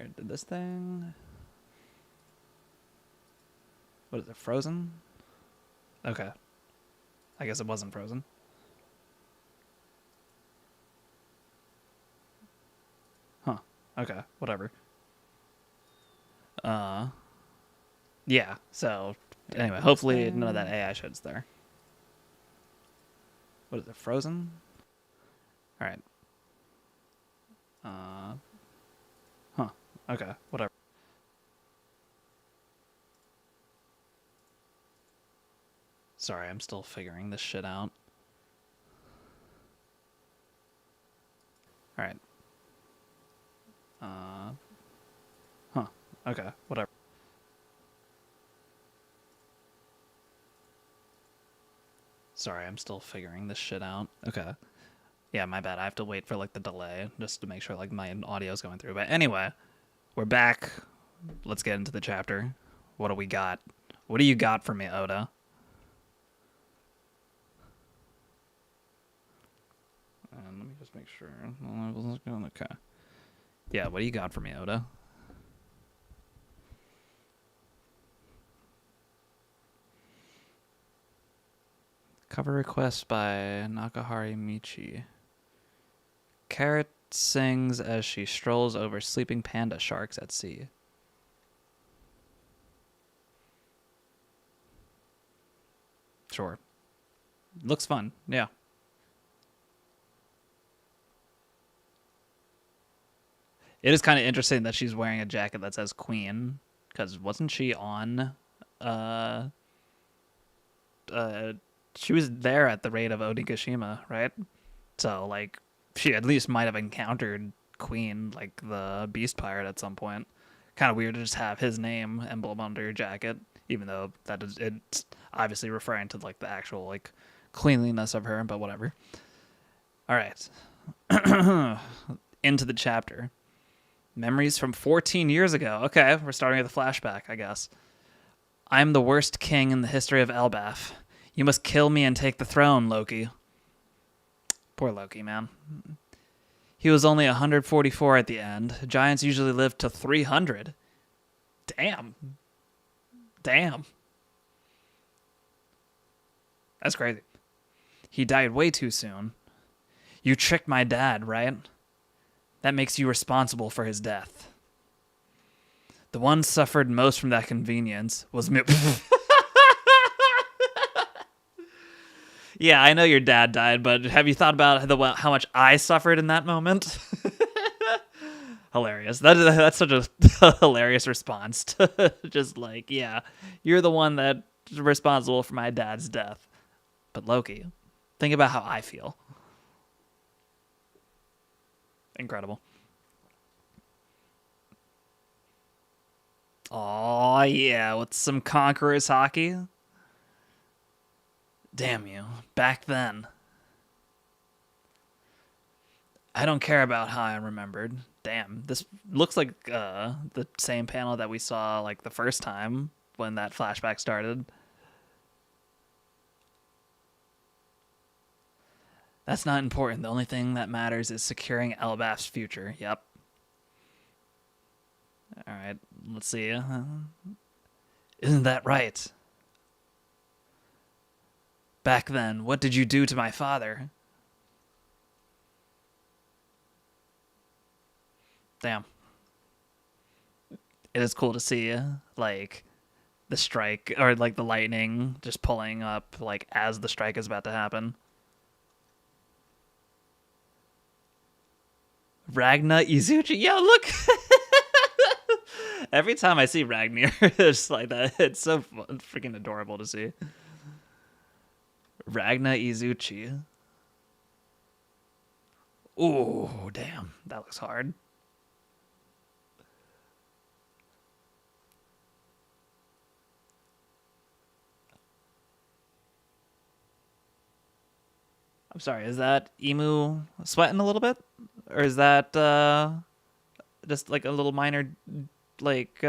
Alright, did this thing... What is it, frozen? Okay. I guess it wasn't frozen. Huh. Okay, whatever. Yeah, so... Anyway, hopefully none of that AI shit's there. What is it, frozen? Alright. Huh. Okay, whatever. Sorry, I'm still figuring this shit out. Alright. Huh. Okay, whatever. Sorry, I'm still figuring this shit out. Okay. Yeah, my bad. I have to wait for, like, the delay just to make sure, like, my audio's going through. But anyway, we're back. Let's get into the chapter. What do we got? What do you got for me, Oda? And let me just make sure. Okay. Yeah, what do you got for me, Oda? Cover request by Nakahari Michi. Carrot sings as she strolls over sleeping panda sharks at sea. Sure. Looks fun, yeah. It is kind of interesting that she's wearing a jacket that says Queen, because wasn't she on... uh, she was there at the raid of Onigashima, right? So, like, she at least might have encountered Queen, like the Beast Pirate, at some point. Kind of weird to just have his name emblem under your jacket, even though that is it's obviously referring to like the actual like cleanliness of her, but whatever. All right, into the chapter. Memories from 14 years ago. Okay, we're starting with a flashback, I guess. I'm the worst king in the history of Elbaf. You must kill me and take the throne, Loki. Poor Loki, man. He was only 144 at the end. Giants usually live to 300. Damn. That's crazy. He died way too soon. You tricked my dad, right? That makes you responsible for his death. The one suffered most from that convenience was me. Yeah, I know your dad died, but have you thought about how much I suffered in that moment? Hilarious. That's such a hilarious response to just like, yeah, you're the one that's responsible for my dad's death. But Loki, think about how I feel. Incredible. Oh yeah, with some Conquerors hockey. Damn you. Back then. I don't care about how I'm remembered. Damn, this looks like the same panel that we saw like the first time when that flashback started. That's not important. The only thing that matters is securing Elbaf's future. Yep. All right, let's see. Isn't that right? Back then, what did you do to my father? Damn. It is cool to see, like, the strike, or, like, the lightning just pulling up, like, as the strike is about to happen. Ragna Izuchi. Yo, look! Every time I see Ragnar, it's like that. It's so freaking adorable to see. Ragna Izuchi. Ooh, damn. That looks hard. I'm sorry, is that Emu sweating a little bit? Or is that just like a little minor like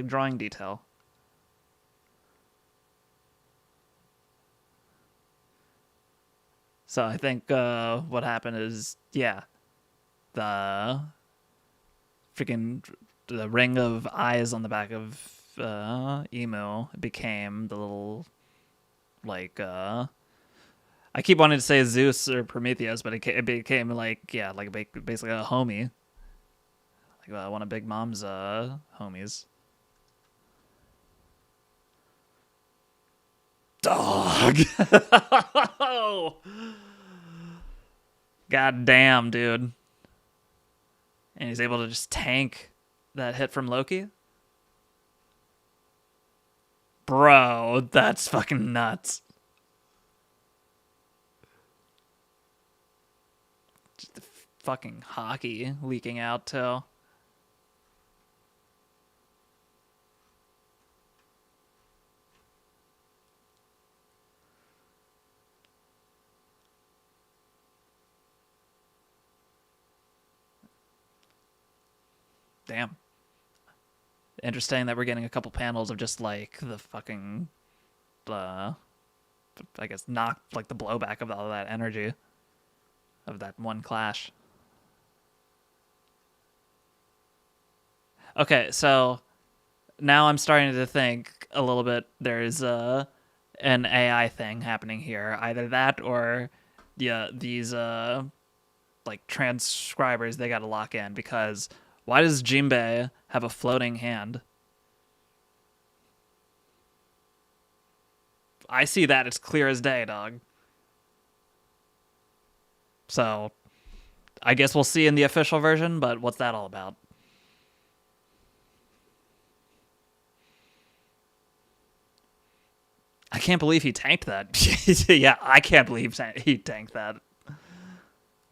drawing detail? So I think what happened is, yeah, the freaking the ring of eyes on the back of Emu became the little like I keep wanting to say Zeus or Prometheus, but it became like basically a homie, like one of Big Mom's homies. Dog. God damn, dude. And he's able to just tank that hit from Loki. Bro, that's fucking nuts. Just the fucking hockey leaking out too. Damn. Interesting that we're getting a couple panels of just like the fucking I guess knock like the blowback of all that energy of that one clash. Okay, so now I'm starting to think a little bit there's an AI thing happening here. Either that or yeah, these like transcribers they got to lock in because why does Jinbei have a floating hand? I see that. It's clear as day, dog. So, I guess we'll see in the official version, but what's that all about? I can't believe he tanked that. Yeah, I can't believe he tanked that.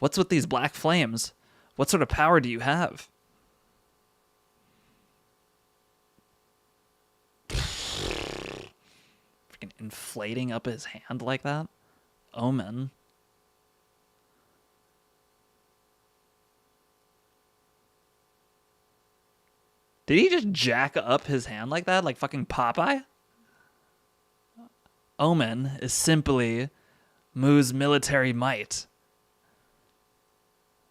What's with these black flames? What sort of power do you have? Freaking inflating up his hand like that? Omen. Did he just jack up his hand like that? Like fucking Popeye? Omen is simply Mu's military might.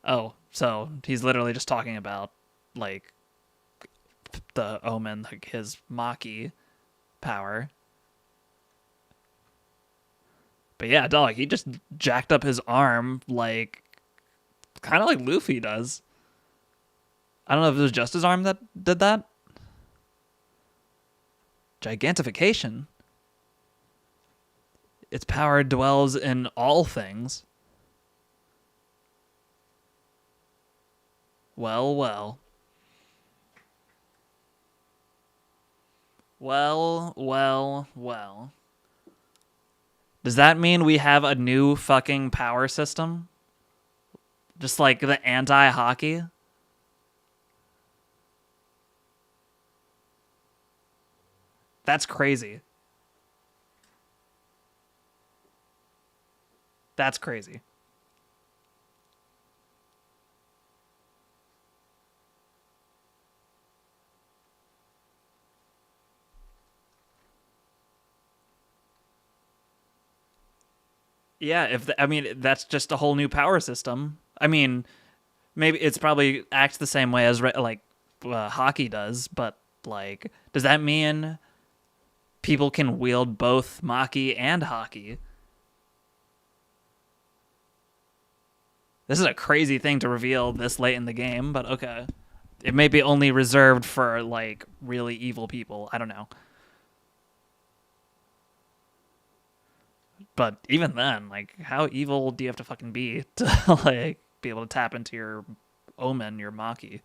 Oh, so he's literally just talking about, like, the Omen, like his Maki power. But yeah, dog, he just jacked up his arm, like, kind of like Luffy does. I don't know if it was just his arm that did that. Gigantification. Its power dwells in all things. Well, well. Well, well, well. Does that mean we have a new fucking power system? Just like the anti-hockey? That's crazy. That's crazy. Yeah, I mean that's just a whole new power system. I mean, maybe it's probably acts the same way as hockey does, but like, does that mean people can wield both Maki and hockey? This is a crazy thing to reveal this late in the game, but okay. It may be only reserved for like really evil people. I don't know. But even then, like, how evil do you have to fucking be to like be able to tap into your Omen, your Maki?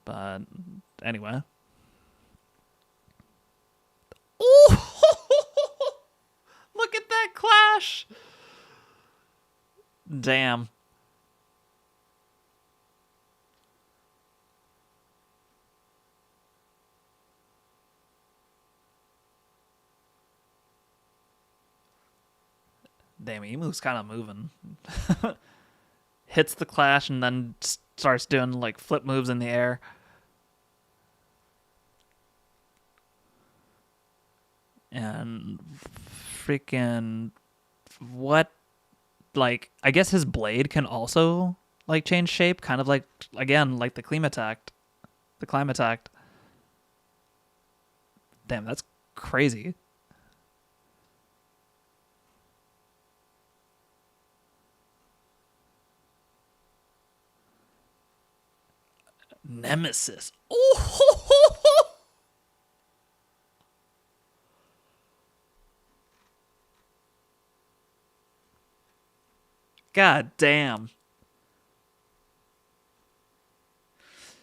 But anyway. Ooh! Look at that clash! Damn. Damn, Emu's kind of moving. Hits the clash and then starts doing like flip moves in the air. And freaking what? Like, I guess his blade can also like change shape, kind of like, again, like the Climatact. The Climatact. Damn, that's crazy. Nemesis. Oh, god damn.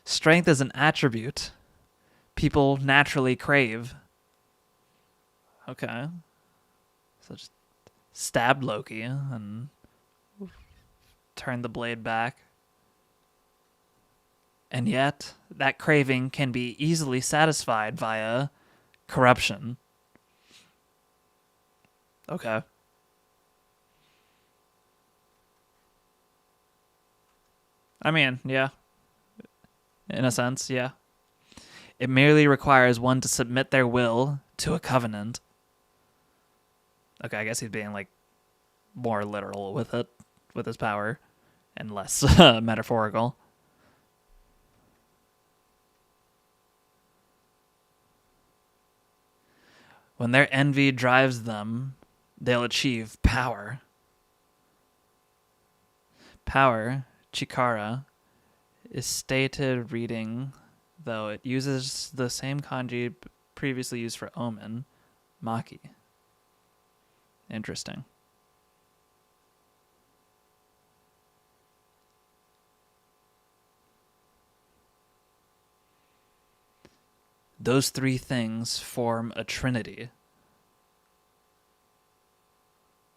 Strength is an attribute people naturally crave. Okay. So just stab Loki and turn the blade back. And yet, that craving can be easily satisfied via corruption. Okay. I mean, yeah. In a sense, yeah. It merely requires one to submit their will to a covenant. Okay, I guess he's being like more literal with it, with his power, and less metaphorical. When their envy drives them, they'll achieve power. Power, Chikara, is stated reading, though it uses the same kanji previously used for omen, Maki. Interesting. Those three things form a trinity.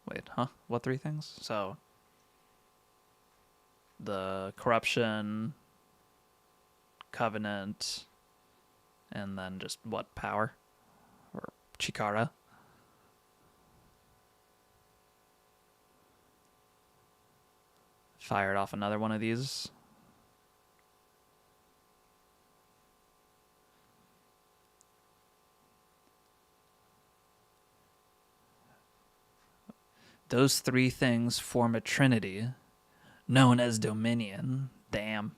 Wait, huh? What three things? So, the corruption, covenant, and then just what? Power? Or Chikara? Fired off another one of these. Those three things form a trinity known as dominion. Damn.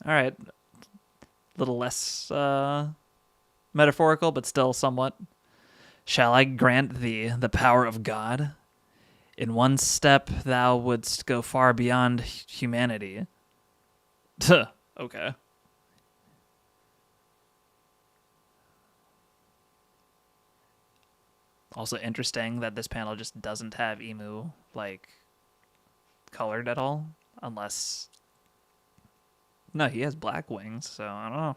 All right. A little less metaphorical, but still somewhat. Shall I grant thee the power of God? In one step thou wouldst go far beyond humanity. Okay. Also interesting that this panel just doesn't have Emu, like, colored at all. Unless... No, he has black wings, so I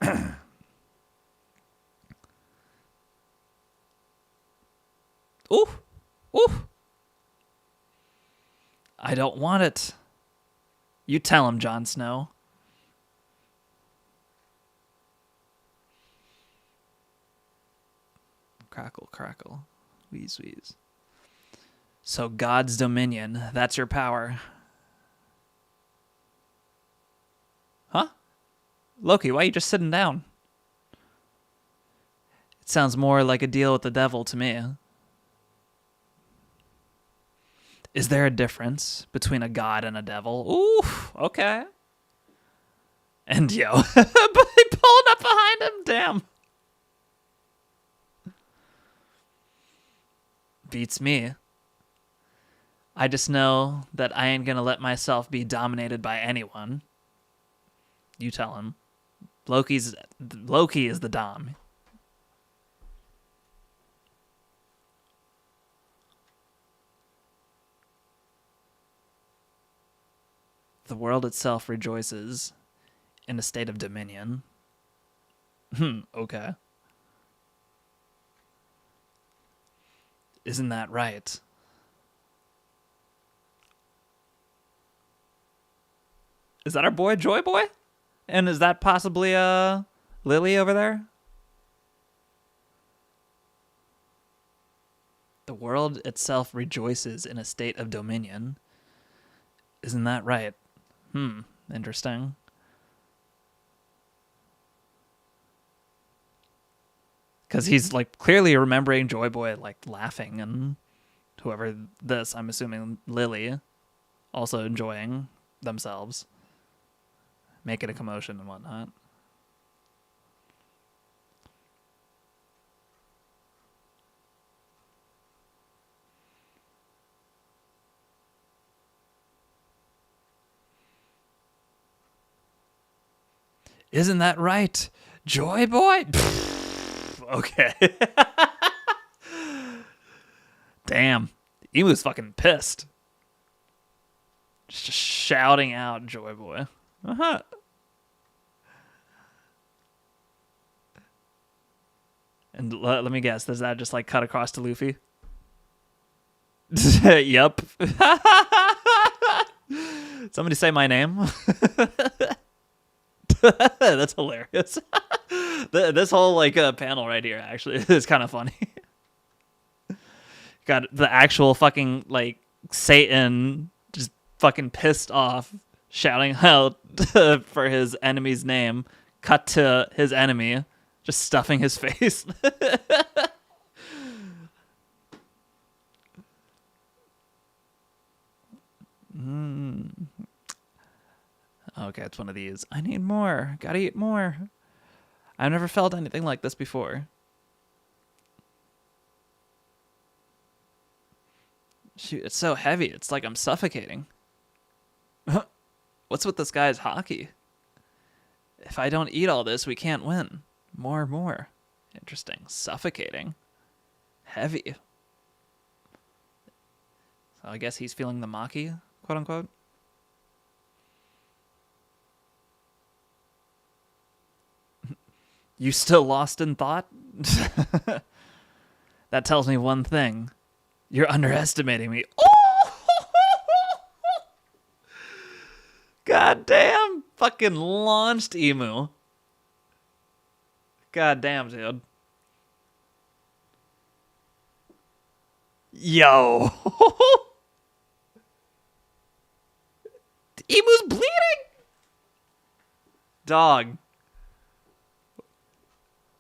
don't know. Ooh! Ooh! I don't want it. You tell him, Jon Snow. Crackle, crackle. Wheeze, wheeze. So God's dominion, that's your power. Huh? Loki, why are you just sitting down? It sounds more like a deal with the devil to me. Is there a difference between a god and a devil? Ooh, okay. And yo, but he pulled up behind him, damn. Beats me. I just know that I ain't gonna let myself be dominated by anyone. You tell him. Loki is the dom. The world itself rejoices in a state of dominion. Okay. Isn't that right? Is that our boy, Joy Boy? And is that possibly Lily over there? The world itself rejoices in a state of dominion. Isn't that right? Interesting. Because he's like clearly remembering Joy Boy like laughing and whoever this, I'm assuming Lily, also enjoying themselves, making a commotion and whatnot. Isn't that right, Joy Boy? Okay. Damn. Emu's fucking pissed. Just shouting out Joy Boy. Uh-huh. And let me guess, does that just like cut across to Luffy? Yep. Somebody say my name. That's hilarious. This whole like panel right here actually is kind of funny. Got the actual fucking like Satan just fucking pissed off, shouting out for his enemy's name. Cut to his enemy just stuffing his face. Okay, it's one of these. I need more. Gotta eat more. I've never felt anything like this before. Shoot, it's so heavy. It's like I'm suffocating. What's with this guy's hockey? If I don't eat all this, we can't win. More. Interesting. Suffocating. Heavy. So I guess he's feeling the maki, quote unquote. You still lost in thought? That tells me one thing. You're underestimating me. Oh! God damn. Fucking launched Emu. God damn, dude. Yo. Emu's bleeding. Dog.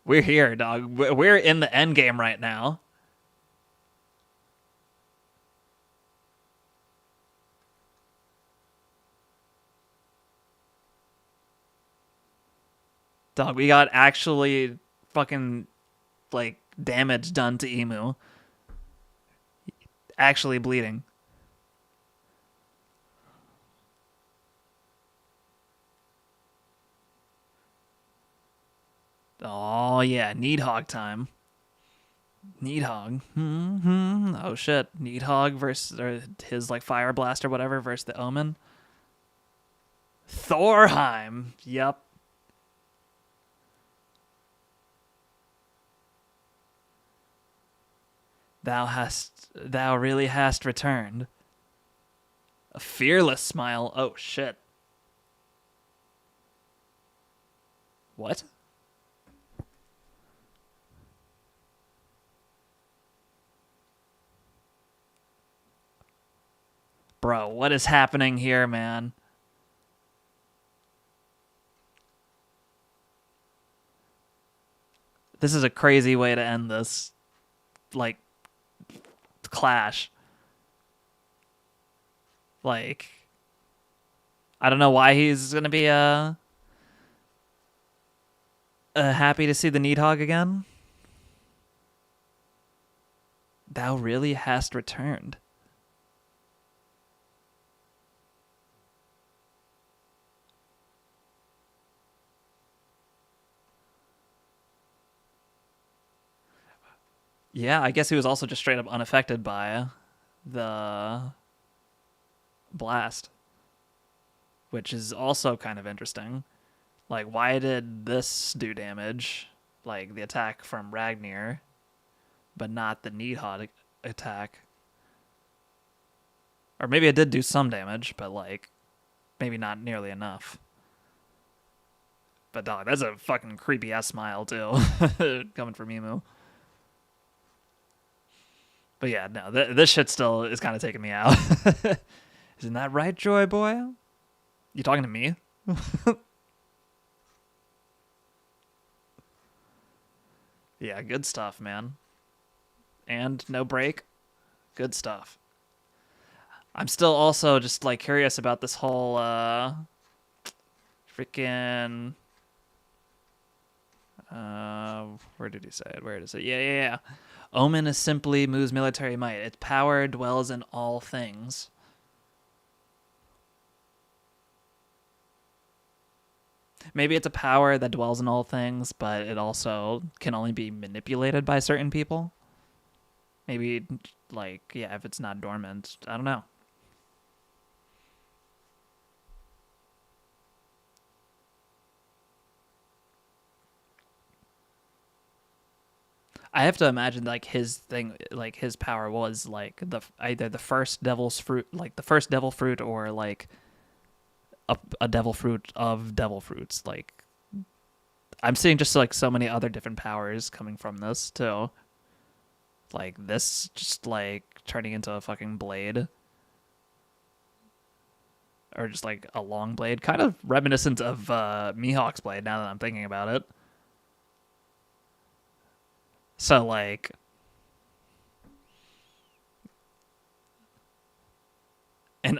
We're here, dog. We're in the end game right now. Dog, we got actually fucking like damage done to Emu. Actually bleeding. Oh yeah, Needhog time. Needhog. Oh shit. Needhog versus his like fire blast or whatever versus the Omen. Thorheim. Yep. Thou really hast returned. A fearless smile. Oh shit. What? Bro, what is happening here, man? This is a crazy way to end this, like, clash. Like, I don't know why he's gonna be happy to see the Needhog again. Thou really hast returned. Yeah, I guess he was also just straight up unaffected by the blast, which is also kind of interesting. Like, why did this do damage, like the attack from Ragnar, but not the Needhog attack? Or maybe it did do some damage, but like maybe not nearly enough. But dog, that's a fucking creepy ass smile too, coming from Emu. But yeah, no, this shit still is kind of taking me out. Isn't that right, Joy Boy? You talking to me? Yeah, good stuff, man. And no break. Good stuff. I'm still also just like curious about this whole freaking where did he say it? Where is it? Yeah. Omen is simply Mu's military might. Its power dwells in all things. Maybe it's a power that dwells in all things, but it also can only be manipulated by certain people. Maybe, like, yeah, if it's not dormant. I don't know. I have to imagine, like, his thing, like, his power was, like, either the first devil's fruit, like, the first devil fruit, or, like, a devil fruit of devil fruits. Like, I'm seeing just, like, so many other different powers coming from this, too. Like, this just, like, turning into a fucking blade. Or just like a long blade, kind of reminiscent of Mihawk's blade. Now that I'm thinking about it, so like, and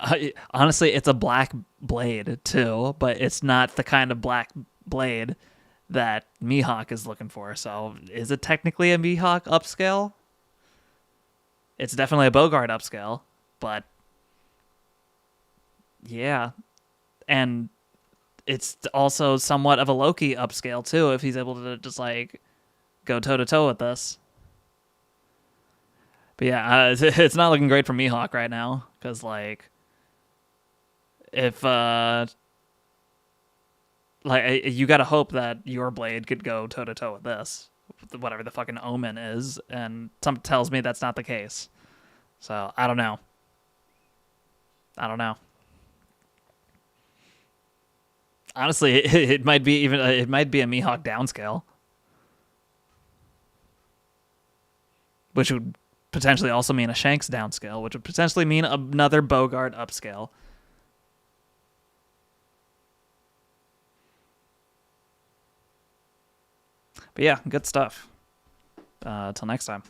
honestly, it's a black blade too, but it's not the kind of black blade that Mihawk is looking for. So, is it technically a Mihawk upscale? It's definitely a Bogart upscale, but yeah, and it's also somewhat of a Loki upscale too if he's able to just like go toe to toe with this. But yeah, it's not looking great for Mihawk right now because like if like you got to hope that your blade could go toe to toe with this, whatever the fucking omen is, and something tells me that's not the case. So I don't know. I don't know. Honestly, it might be even it might be a Mihawk downscale, which would potentially also mean a Shanks downscale, which would potentially mean another Bogart upscale. But yeah, good stuff. Till next time.